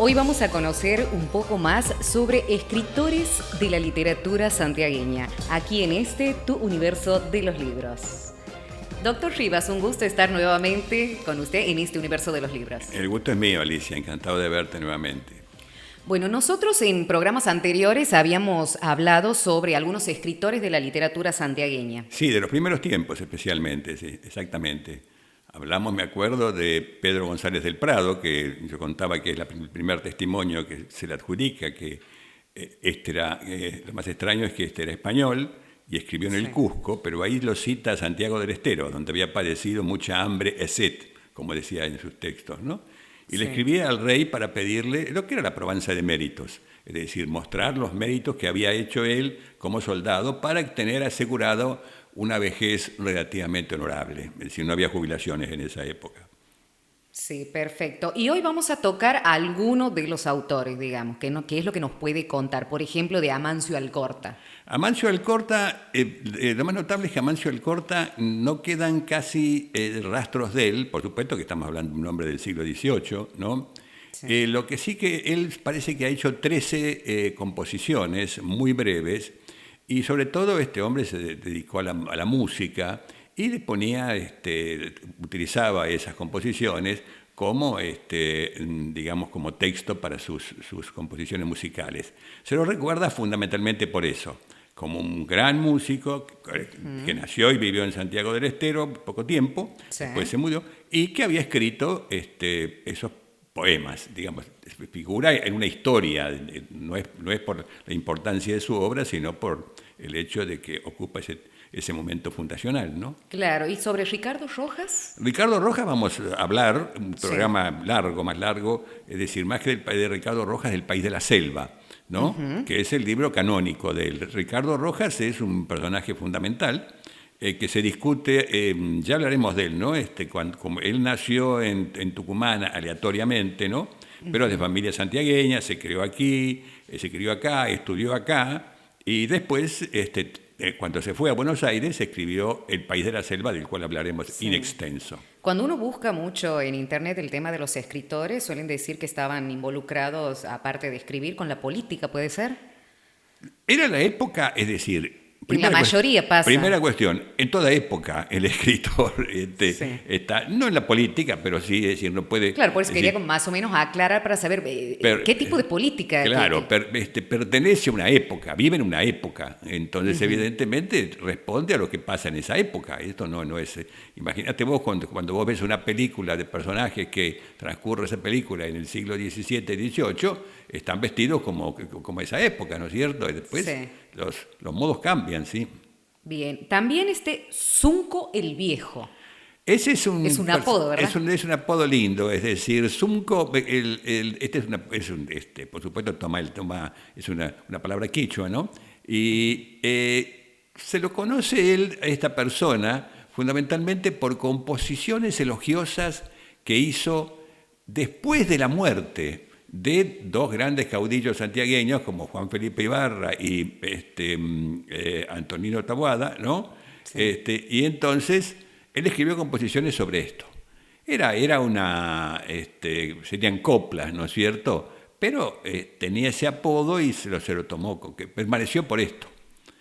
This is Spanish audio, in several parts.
Hoy vamos a conocer un poco más sobre escritores de la literatura santiagueña, aquí en Tu Universo de los Libros. Doctor Rivas, un gusto estar nuevamente con usted en este Universo de los Libros. El gusto es mío, Alicia, encantado de verte nuevamente. Bueno, nosotros en programas anteriores habíamos hablado sobre algunos escritores de la literatura santiagueña. Sí, de los primeros tiempos especialmente, sí, exactamente. Hablamos, me acuerdo, de Pedro González del Prado, que yo contaba que es el primer testimonio que se le adjudica, que lo más extraño es que este era español y escribió en el Cusco, pero ahí lo cita Santiago del Estero, donde había padecido mucha hambre y sed, como decía en sus textos, ¿no? Y le escribía al rey para pedirle lo que era la probanza de méritos, es decir, mostrar los méritos que había hecho él como soldado para tener asegurado una vejez relativamente honorable, es decir, no había jubilaciones en esa época. Sí, perfecto. Y hoy vamos a tocar a alguno de los autores, digamos, que es lo que nos puede contar, por ejemplo, de Amancio Alcorta. Amancio Alcorta, lo más notable es que Amancio Alcorta no quedan casi rastros de él, por supuesto que estamos hablando de un hombre del siglo XVIII, ¿no? Sí. Lo que sí que él parece que ha hecho 13 composiciones muy breves, y sobre todo este hombre se dedicó a la música y le ponía, utilizaba esas composiciones como, digamos, como texto para sus composiciones musicales. Se lo recuerda fundamentalmente por eso, como un gran músico que nació y vivió en Santiago del Estero poco tiempo, después se mudó, y que había escrito esos poemas, digamos, figura en una historia, no es por la importancia de su obra, sino por el hecho de que ocupa ese momento fundacional, ¿no? Claro, ¿y sobre Ricardo Rojas? Ricardo Rojas vamos a hablar, un programa largo, más largo, es decir, más que de Ricardo Rojas, del País de la Selva, ¿no? Que es el libro canónico de él. Ricardo Rojas es un personaje fundamental, que se discute, ya hablaremos de él, ¿no? Como él nació en Tucumán aleatoriamente, ¿no? Pero de familia santiagueña, se crió aquí, se crió acá, estudió acá, y después, cuando se fue a Buenos Aires, escribió El País de la Selva, del cual hablaremos in extenso. Cuando uno busca mucho en internet el tema de los escritores, suelen decir que estaban involucrados, aparte de escribir, con la política, ¿puede ser? Era la época, es decir... La mayoría pasa. Primera cuestión, en toda época el escritor está, no en la política, pero sí, es decir, no puede... Claro, por eso quería más o menos aclarar para saber qué tipo de política... Claro, pertenece a una época, vive en una época, entonces evidentemente responde a lo que pasa en esa época. Esto no es... Imagínate vos cuando vos ves una película de personajes que transcurre esa película en el siglo XVII, XVIII, están vestidos como esa época, ¿no es cierto? Y después los modos cambian, ¿sí? Bien. También Zunco el Viejo. Ese es un apodo, ¿verdad? Es un apodo lindo, es decir, Zunco, por supuesto es una palabra quichua, ¿no? Y se lo conoce a esta persona, fundamentalmente por composiciones elogiosas que hizo después de la muerte de dos grandes caudillos santiagueños como Juan Felipe Ibarra y Antonino Taboada, ¿no? Sí. Y entonces él escribió composiciones sobre esto. Serían coplas, ¿no es cierto? Pero tenía ese apodo y se lo tomó, que permaneció por esto.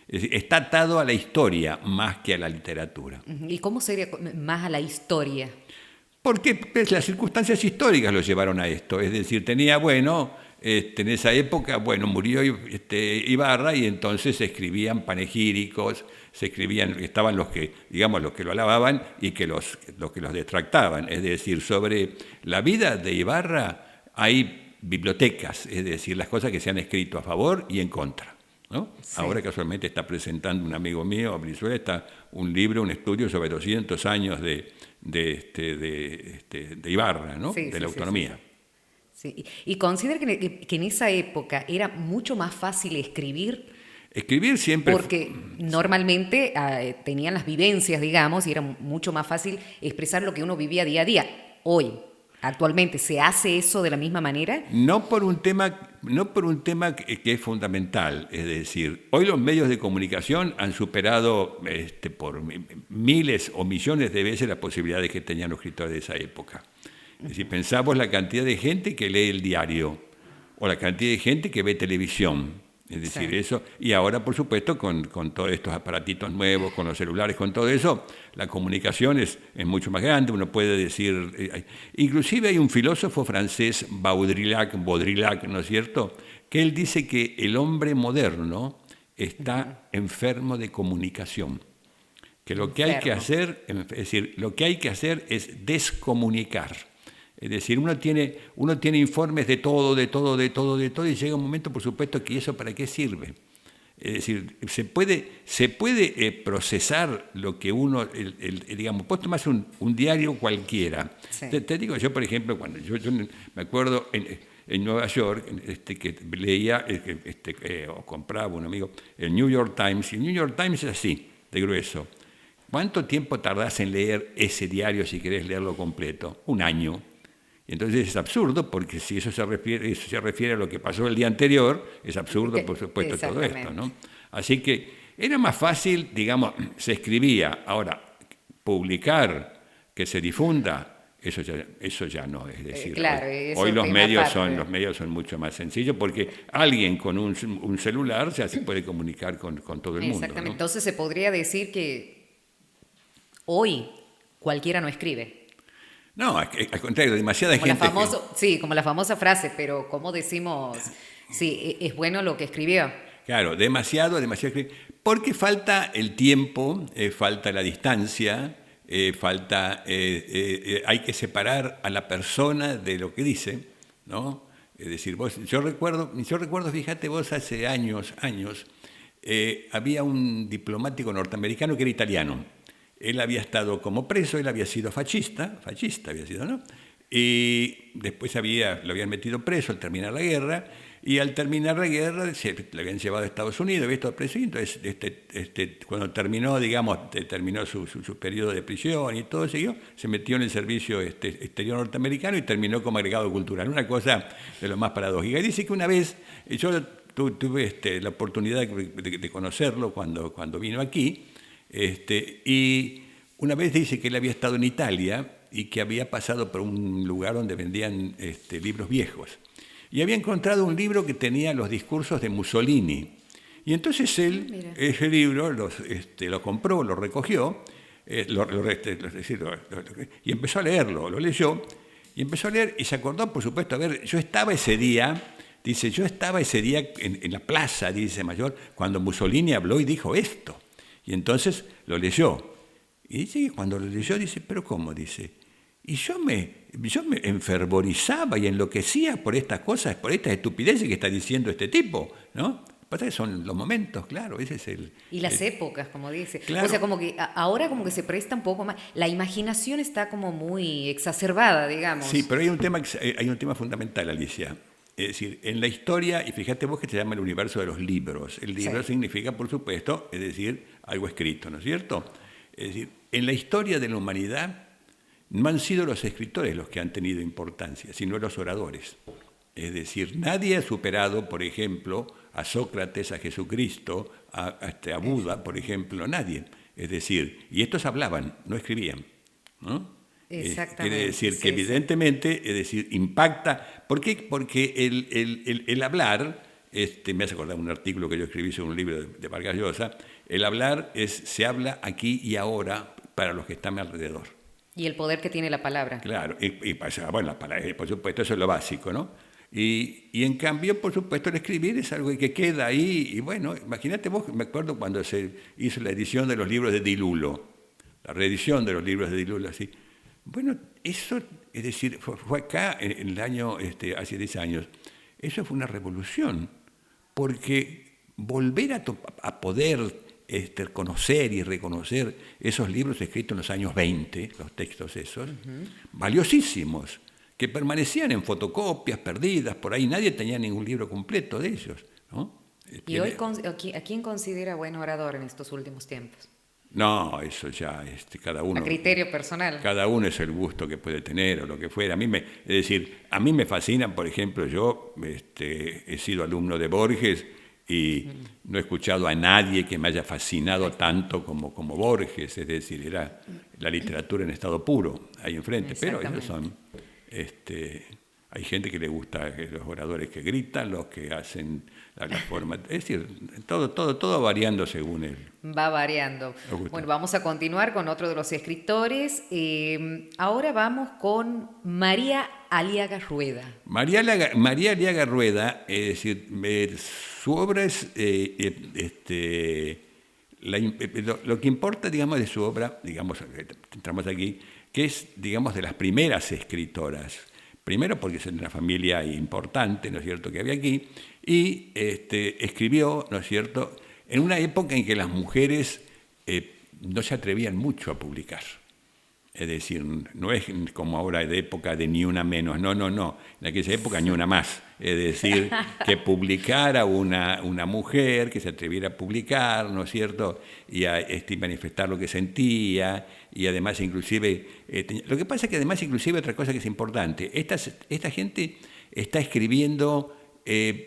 Es decir, está atado a la historia más que a la literatura. ¿Y cómo sería más a la historia? Porque las circunstancias históricas lo llevaron a esto. Es decir, en esa época, murió Ibarra y entonces se escribían panegíricos, estaban los que lo alababan y los que los detractaban. Es decir, sobre la vida de Ibarra hay bibliotecas, es decir, las cosas que se han escrito a favor y en contra, ¿no? Sí. Ahora casualmente está presentando un amigo mío, Brizuela, está un estudio sobre 200 años de Ibarra, ¿no? De la autonomía. Sí. ¿Y considera que en esa época era mucho más fácil escribir? Escribir siempre... Porque normalmente tenían las vivencias, digamos, y era mucho más fácil expresar lo que uno vivía día a día. Hoy, actualmente, ¿se hace eso de la misma manera? No por un tema que es fundamental, es decir, hoy los medios de comunicación han superado por miles o millones de veces las posibilidades que tenían los escritores de esa época. Es decir, pensamos la cantidad de gente que lee el diario o la cantidad de gente que ve televisión. Es decir, eso, y ahora por supuesto con todos estos aparatitos nuevos, con los celulares, con todo eso, la comunicación es mucho más grande, uno puede decir, inclusive hay un filósofo francés, Baudrillard, ¿no es cierto?, que él dice que el hombre moderno está enfermo de comunicación, que lo que hay que hacer, es decir, lo que hay que hacer es descomunicar. Es decir, uno tiene informes de todo, y llega un momento, por supuesto, que eso ¿para qué sirve? Es decir, se puede procesar lo que uno, digamos, vos tomás un diario cualquiera. Sí. Te digo, yo, por ejemplo, cuando yo me acuerdo en Nueva York, que leía o compraba un amigo el New York Times, y el New York Times es así, de grueso. ¿Cuánto tiempo tardás en leer ese diario si querés leerlo completo? Un año. Entonces es absurdo, porque si eso se refiere a lo que pasó el día anterior, es absurdo, por supuesto, todo esto, ¿no? Así que era más fácil, digamos, se escribía. Ahora, publicar, que se difunda, eso ya no, es decir, claro, hoy los medios son mucho más sencillos, porque alguien con un celular ya se puede comunicar con todo el mundo. Exactamente, ¿no? ¿No? Entonces se podría decir que hoy cualquiera no escribe. No, al contrario, demasiada gente... Sí, como la famosa frase, pero ¿cómo decimos? Sí, es bueno lo que escribió. Claro, demasiado escribir. Porque falta el tiempo, falta la distancia, hay que separar a la persona de lo que dice, ¿no? Es decir, yo recuerdo, fíjate vos, hace años, había un diplomático norteamericano que era italiano. Él había estado como preso, él había sido fascista había sido, ¿no? Y después lo habían metido preso al terminar la guerra, y al terminar la guerra le habían llevado a Estados Unidos, había estado preso, y entonces cuando terminó, digamos, terminó su periodo de prisión y todo, se metió en el servicio exterior norteamericano y terminó como agregado cultural, una cosa de lo más paradójica. Y dice que una vez, yo tuve la oportunidad de conocerlo cuando vino aquí, y una vez dice que él había estado en Italia y que había pasado por un lugar donde vendían libros viejos. Y había encontrado un libro que tenía los discursos de Mussolini. Y entonces él, ese libro, lo compró, lo recogió, y empezó a leerlo, lo leyó, y empezó a leer, y se acordó, por supuesto, yo estaba ese día en la plaza, dice Mayor, cuando Mussolini habló y dijo esto. Y entonces lo leyó. Y dice que cuando lo leyó, dice, ¿pero cómo? Dice, y yo me enfervorizaba y enloquecía por estas cosas, por estas estupideces que está diciendo este tipo, ¿no? Pasa que son los momentos, claro, ese es el... Y las épocas, como dice. Claro. O sea, como que ahora como que se presta un poco más, la imaginación está como muy exacerbada, digamos. Sí, pero hay un tema fundamental, Alicia. Es decir, en la historia, y fíjate vos que se llama el universo de los libros. El libro significa, por supuesto, es decir, algo escrito, ¿no es cierto? Es decir, en la historia de la humanidad no han sido los escritores los que han tenido importancia, sino los oradores. Es decir, nadie ha superado, por ejemplo, a Sócrates, a Jesucristo, a Buda, por ejemplo, nadie. Es decir, y estos hablaban, no escribían, ¿no? Exactamente. Quiere decir que evidentemente, es decir, impacta. ¿Por qué? Porque el hablar, me hace acordar un artículo que yo escribí sobre un libro de Vargas Llosa, el hablar se habla aquí y ahora para los que están alrededor. Y el poder que tiene la palabra. Claro, bueno, la palabra, por supuesto, eso es lo básico, ¿no? Y en cambio, por supuesto, el escribir es algo que queda ahí. Y bueno, imagínate vos, me acuerdo cuando se hizo la edición de los libros de Di Lullo, la reedición de los libros de Di Lullo, así. Bueno, eso, es decir, fue acá en el año, hace 10 años, eso fue una revolución, porque volver a poder conocer y reconocer esos libros escritos en los años 20, los textos esos, valiosísimos, que permanecían en fotocopias perdidas por ahí, nadie tenía ningún libro completo de ellos, ¿no? ¿Y hoy a quién considera buen orador en estos últimos tiempos? No, eso ya, cada uno. A criterio personal. Cada uno es el gusto que puede tener o lo que fuera. Es decir, a mí me fascina, por ejemplo, yo he sido alumno de Borges y no he escuchado a nadie que me haya fascinado tanto como Borges, es decir, era la literatura en estado puro ahí enfrente. Pero ellos son, hay gente que le gusta los oradores que gritan, los que hacen la forma, es decir, todo variando según él. Va variando. Bueno, vamos a continuar con otro de los escritores. Ahora vamos con María Aliaga Rueda. María Aliaga Rueda, es decir, su obra es lo que importa, digamos, de su obra, digamos, entramos aquí, que es, digamos, de las primeras escritoras. Primero porque es de una familia importante, ¿no es cierto?, que había aquí, y escribió, ¿no es cierto?, en una época en que las mujeres no se atrevían mucho a publicar. Es decir, no es como ahora de época de ni una menos, no. En aquella época ni una más. Es decir, que publicara una mujer, que se atreviera a publicar, ¿no es cierto?, y a manifestar lo que sentía, y además inclusive... lo que pasa es que además inclusive otra cosa que es importante, esta gente está escribiendo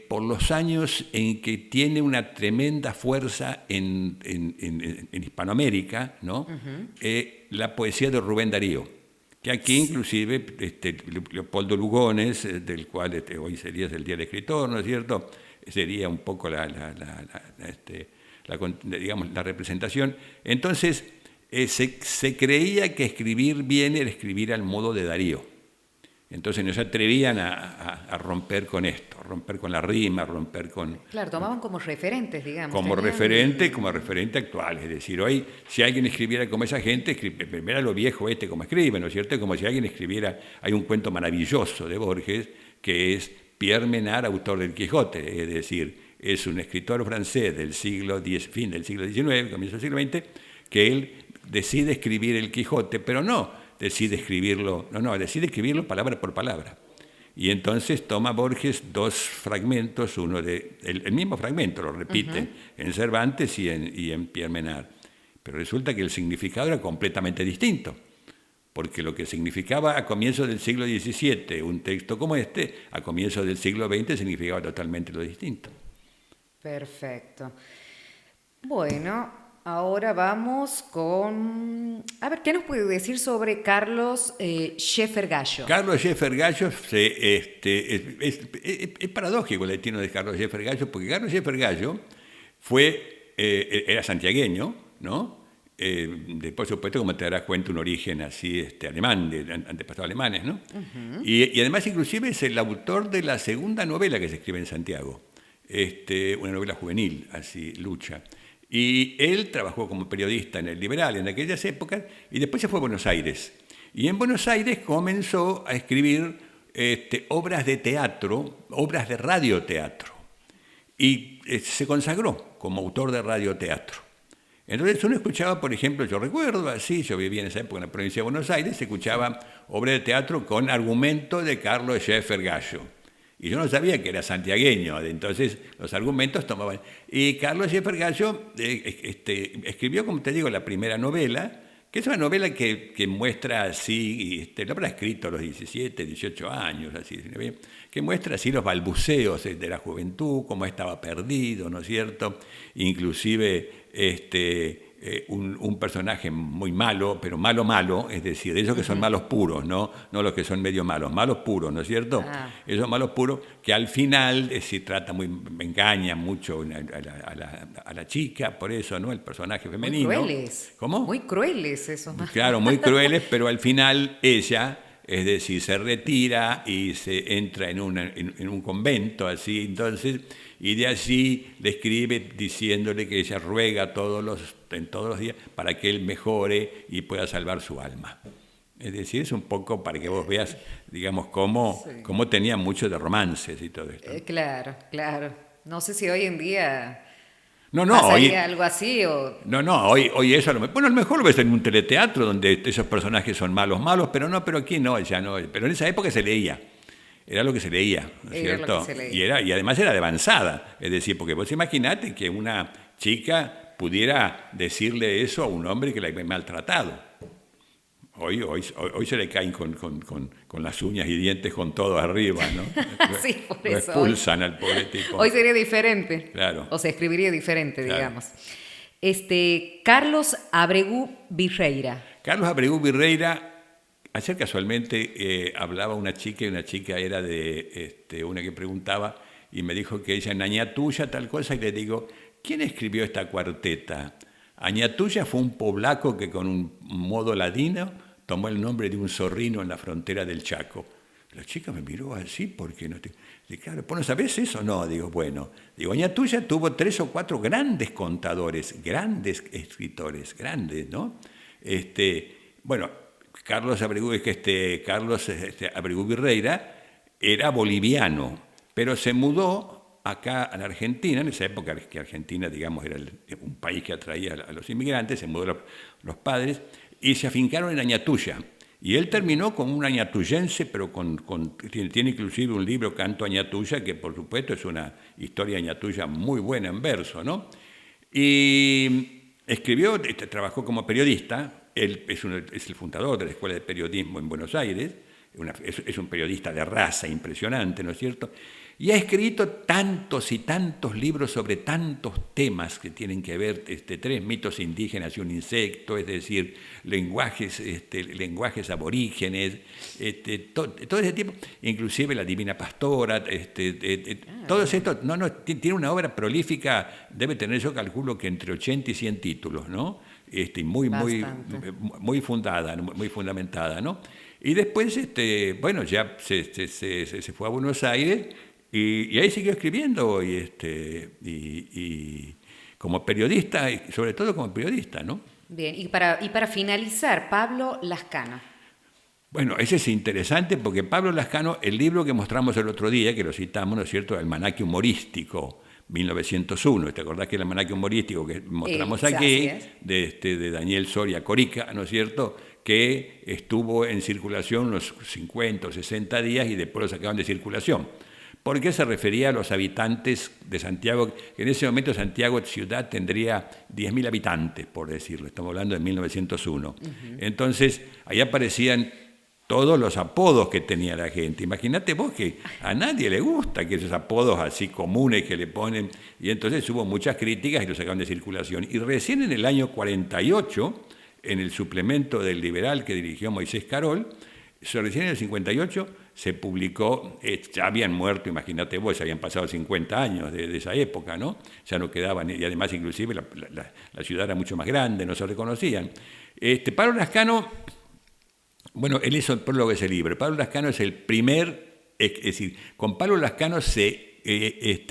por los años en que tiene una tremenda fuerza en Hispanoamérica, ¿no? La poesía de Rubén Darío, que aquí inclusive Leopoldo Lugones, del cual hoy sería el Día del Escritor, ¿no es cierto?, sería un poco digamos, la representación. Entonces, se creía que escribir bien era escribir al modo de Darío. Entonces no se atrevían a romper con esto, romper con la rima, romper con... Claro, tomaban como referentes, digamos. Como referente actual. Es decir, hoy, si alguien escribiera como esa gente, mira lo viejo como escribe, ¿no es cierto? Como si alguien escribiera... Hay un cuento maravilloso de Borges, que es Pierre Menard, autor del Quijote. Es decir, es un escritor francés del fin del siglo XIX, comienzo del siglo XX, que él decide escribir el Quijote, pero no decide escribirlo palabra por palabra. Y entonces toma Borges dos fragmentos, el mismo fragmento lo repite en Cervantes y en Pierre Menard. Pero resulta que el significado era completamente distinto, porque lo que significaba a comienzos del siglo XVII un texto como a comienzos del siglo XX significaba totalmente lo distinto. Perfecto. Bueno, ahora vamos con... A ver, ¿qué nos puede decir sobre Carlos Schaeffer Gallo? Carlos Schaeffer Gallo es paradójico el destino de Carlos Schaeffer Gallo, porque Carlos Schaeffer Gallo era santiagueño, ¿no? Por supuesto, como te darás cuenta, un origen así alemán, de antepasados alemanes, ¿no? Y además, inclusive, es el autor de la segunda novela que se escribe en Santiago, una novela juvenil, así, Lucha. Y él trabajó como periodista en El Liberal en aquellas épocas y después se fue a Buenos Aires. Y en Buenos Aires comenzó a escribir obras de teatro, obras de radioteatro. Y se consagró como autor de radioteatro. Entonces uno escuchaba, por ejemplo, yo recuerdo así, yo vivía en esa época en la provincia de Buenos Aires, se escuchaba obras de teatro con argumento de Carlos Schaeffer Gallo. Y yo no sabía que era santiagueño, entonces los argumentos tomaban. Y Carlos Schaeffer Gallo escribió, como te digo, la primera novela, que es una novela que muestra así, lo habrá escrito a los 17, 18 años, así, que muestra así los balbuceos de la juventud, cómo estaba perdido, ¿no es cierto? Inclusive un personaje muy malo, pero malo, es decir, de esos que son malos puros, no los que son medio malos puros, ¿no es cierto? Esos malos puros que al final engaña mucho a la chica, por eso, ¿no? El personaje femenino. Muy crueles. ¿Cómo? Muy crueles esos. Claro, muy crueles, pero al final ella, es decir, se retira y se entra en un convento, así, entonces, y de allí le escribe diciéndole que ella ruega todos los días para que él mejore y pueda salvar su alma. Es decir, es un poco para que vos veas, digamos, cómo tenía mucho de romances y todo esto. Claro. No sé si hoy en día... hoy algo así o... hoy eso, a lo mejor lo ves en un teleteatro donde esos personajes son malos, pero aquí no, ya no, pero en esa época se leía. era lo que se leía, ¿no es cierto? Lo que se leía. Y además era de avanzada, es decir, porque vos imaginate que una chica pudiera decirle eso a un hombre que la había maltratado. Hoy se le caen con las uñas y dientes con todo arriba, ¿no? Sí, por lo eso. expulsan al pobre tipo. Hoy sería diferente. Claro. O se escribiría diferente, Claro. digamos. Carlos Abregu Virreira. Carlos Abregu Virreira, ayer casualmente hablaba una chica y una chica era de una que preguntaba y me dijo que ella en Añatuya tal cosa y le digo, ¿quién escribió esta cuarteta? Añatuya fue un poblaco que con un modo ladino tomó el nombre de un zorrino en la frontera del Chaco. La chica me miró así porque no te... Claro, ¿vos no sabés eso? No, digo, bueno. Digo, Añatuya tuvo 3 o 4 grandes contadores, grandes escritores, grandes, ¿no? Bueno, Carlos Abregu, Abregu Virreira era boliviano, pero se mudó acá a la Argentina, en esa época que Argentina, digamos, era un país que atraía a los inmigrantes, se mudó los padres, y se afincaron en Añatuya. Y él terminó como un añatuyense, pero tiene inclusive un libro, Canto Añatuya, que por supuesto es una historia añatuya muy buena en verso, ¿no? Y escribió, trabajó como periodista, él es el fundador de la Escuela de Periodismo en Buenos Aires, es un periodista de raza impresionante, ¿no es cierto? Y ha escrito tantos y tantos libros sobre tantos temas que tienen que ver, 3 mitos indígenas y un insecto, es decir, lenguajes aborígenes, todo ese tipo, inclusive La Divina Pastora, todos estos, tiene una obra prolífica, debe tener, yo calculo que entre 80 y 100 títulos, ¿no? Muy fundamentada, ¿no? Y después, bueno, ya se fue a Buenos Aires y ahí siguió escribiendo y como periodista, sobre todo como periodista, ¿no? Bien, y para finalizar, Pablo Lascano. Bueno, ese es interesante porque Pablo Lascano, el libro que mostramos el otro día, que lo citamos, ¿no es cierto?, el Almanaque Humorístico, 1901, ¿te acordás que el almanaque humorístico que mostramos aquí, de Daniel Soria Corica, ¿no es cierto?, que estuvo en circulación unos 50 o 60 días y después lo sacaban de circulación? Porque se refería a los habitantes de Santiago, que en ese momento Santiago ciudad tendría 10.000 habitantes, por decirlo, estamos hablando de 1901. Uh-huh. Entonces, ahí aparecían todos los apodos que tenía la gente. Imagínate vos que a nadie le gusta que esos apodos así comunes que le ponen, y entonces hubo muchas críticas y lo sacaron de circulación. Y recién en el año 48, en el suplemento del Liberal que dirigió Moisés Carol, recién en el 58 se publicó, ya habían muerto, imagínate vos, habían pasado 50 años de esa época, ¿no? Ya no quedaban, y además inclusive la ciudad era mucho más grande, no se reconocían. Pablo Lascano, bueno, él hizo el prólogo de ese libro. Pablo Lascano es el primer, es decir, con Pablo Lascano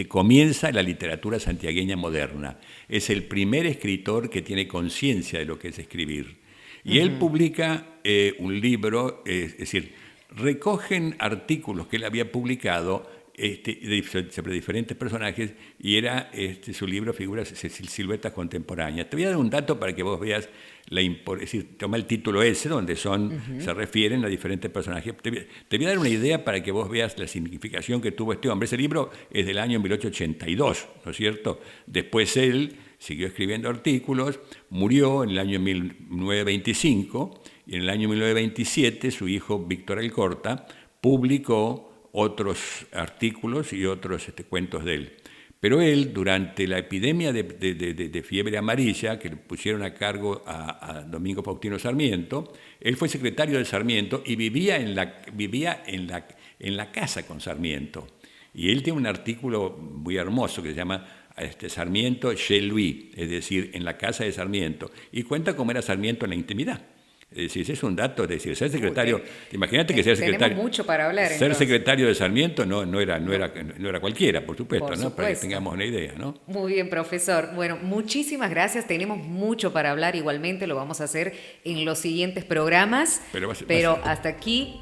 comienza la literatura santiagueña moderna. Es el primer escritor que tiene conciencia de lo que es escribir. Y él publica un libro, es decir, recogen artículos que él había publicado sobre diferentes personajes, y era su libro Figuras Siluetas Contemporáneas. Te voy a dar un dato para que vos veas, es decir, toma el título ese, donde se refieren a diferentes personajes. Te voy a dar una idea para que vos veas la significación que tuvo este hombre. Ese libro es del año 1882, ¿no es cierto? Después él siguió escribiendo artículos, murió en el año 1925, y en el año 1927 su hijo Víctor Alcorta publicó otros artículos y otros cuentos de él. Pero él, durante la epidemia de fiebre amarilla, que le pusieron a cargo a Domingo Faustino Sarmiento, él fue secretario de Sarmiento y vivía en la casa con Sarmiento. Y él tiene un artículo muy hermoso que se llama Sarmiento chez lui, es decir, en la casa de Sarmiento, y cuenta cómo era Sarmiento en la intimidad. Es decir, ese es un dato, es decir, ser secretario, imagínate que ser secretario. Tenemos mucho para hablar. Ser entonces secretario de Sarmiento no era cualquiera, por supuesto, ¿no? Para que tengamos una idea, ¿no? Muy bien, profesor. Bueno, muchísimas gracias. Tenemos mucho para hablar, igualmente lo vamos a hacer en los siguientes programas. Pero hasta aquí.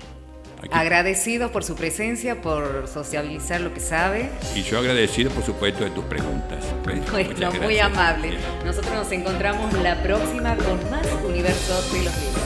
Agradecido por su presencia, por sociabilizar lo que sabe. Y yo agradecido, por supuesto, de tus preguntas. Bueno, muy amable. Nosotros nos encontramos la próxima con más Universo de los Libros.